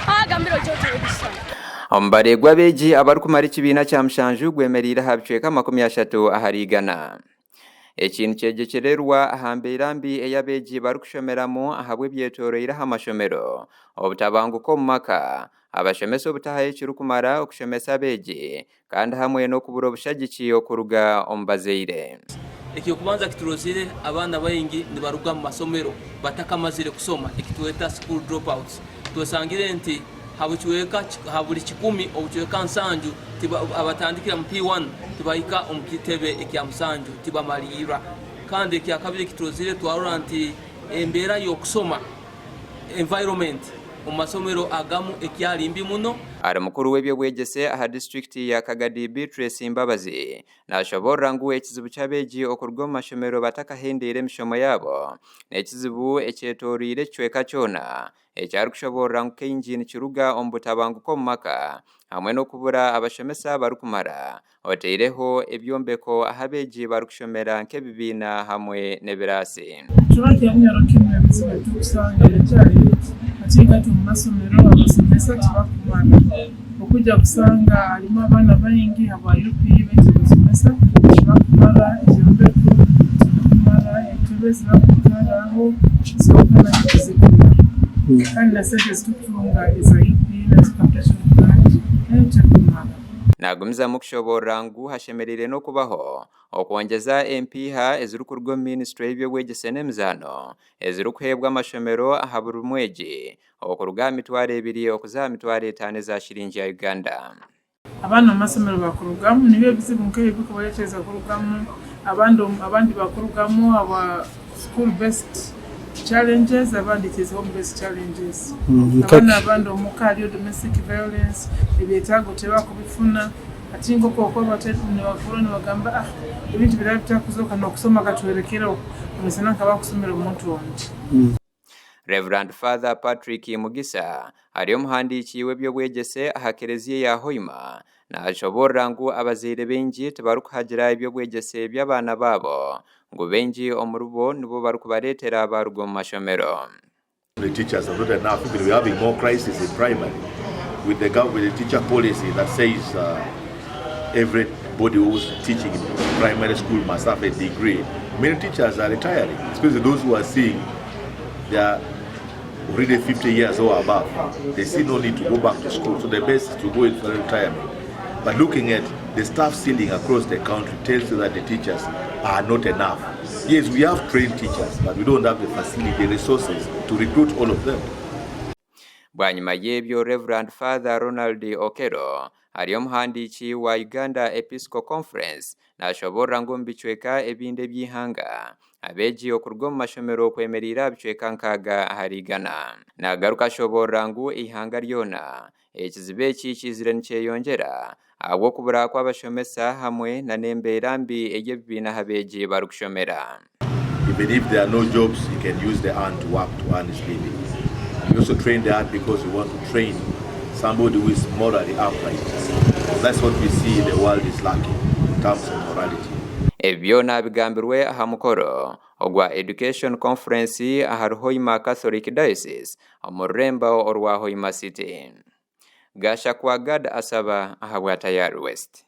agambiro joto ebisana Ombare gw'abeegi abarikumara ekibiina kya mushanju gwemerire aha bicweka 30 aharigana. Ekintu kyegyekyererwa aha mbeera mbi ey'abeegi barikushomeramu ahabwe byetoroire aha mashomero obutabanguko omu maka abashomesa obutahayo ekirukumara okushomesa abeegi kandi hamwe n'okubura obushagiki okuruga omu bazaire. Ekyokubanza kiturozire abaana bayingi nibaruga mu masomero batakamazire kusoma ekitweta school dropouts. Twesangire nti habuli 10 obuchweka nsanju abatandikira mu P1 tibahika omu kitebe ekya musanju tibamalira kandi ekyakabiri kiturozire twarora nti embeera y'okusoma environment mu masomero agamu ekyali mbi muno. Ari mukuru w'ebyobwegese aha district ya Kagadi Tracy Mbabazi nashobora ngu ekizibu ky'abeegi okuruga mu mashomero batakahendera emishomo yabo n'ekizibu ekyetoriire ekicweka kyona ekyari kushobora ngu k'enjini kiruga omu butabanguko omu maka hamwe n'okubura abashomesa barikumara oteireho ebyombeko aha abeegi barikushomera nk'ebibiina hamwe n'ebirasi. Achiga tu masomero abasomesa tibakumana okujja kusanga alimo abaana bayingi aba UP benzi basomesa tibakumala ebyombeku tibakumala entebe zibakukalaho zokana ekizikula kandi na sente zitutunga eza UP n'ezikaputation plant n'ekyakumala. Nagumiza mukushobora ngu hashemerire n'okubaho okwongeza empiha ezirukuruga mu ministry y'ebyobwegese n'emizano ezirukuhebwa amashomero aha buri mwegi okuruga mitwaro 2 okuza mitwaro 5 za shilingi ya Uganda. Abana amasomero bakurugamu nibe bizibu nk'ebyo kubayekeza kurugamu abandi bakurugamu aba school based challenges abandi tis home based challenges. Abandi omukali domestic violence ebyetago tebakubifuna atingo koko batene bakuru bagamba ebintu birabitakuzoka n'okusoma katwerekero omusana nkaba kusomera omuntu wanje. Reverend Father Patrick Mugisa ari omuhandiki w'ebyobwegese aha kereziya ya Hoima nashobora ngu abazaire bengi tibarukuhagira ebyobwegese by'abaana babo ngo bengi omurubo nibo barukubaretera barugo mu mashomero. The teachers are not enough. We're having more crisis in primary with the government teacher policy that says everybody who's teaching in primary school must have a degree. Many teachers are retiring, especially those who are seeing they are already 50 years or above. They see no need to go back to school, so the best is to go into retirement. But looking at the staff ceiling across the country tells you that the teachers are not enough. Yes, we have trained teachers, but we don't have the facility, the resources to recruit all of them. Bwanyuma y'ebyo Reverend Father Ronald Okero ari omuhandiki wa Uganda Episcopal Conference nashobora ngo mbicweka ebinde by'ihanga abeegi okuruga mu mashomero okwemerera bicweka nkaga harigana nagaruka ashobora ngu ihanga lyona ekizibe eki kizire Nigweyongyera abo kubura kw'abashomesa hamwe na nembeera mbi ey'ebibiina abeegi barikushomera. Even if there are no jobs, you can use the hand to work to earn his living. We also train the hand because we want to train somebody who is morally upright. That's what we see the world is lacking in terms of morality. Ebyo nabigambirwe aha mukoro ogwa Education Conference aha Hoima Catholic Diocese omuremba orwa Hoima City. Gasha kwa Gad asaba aha Bwatayari West.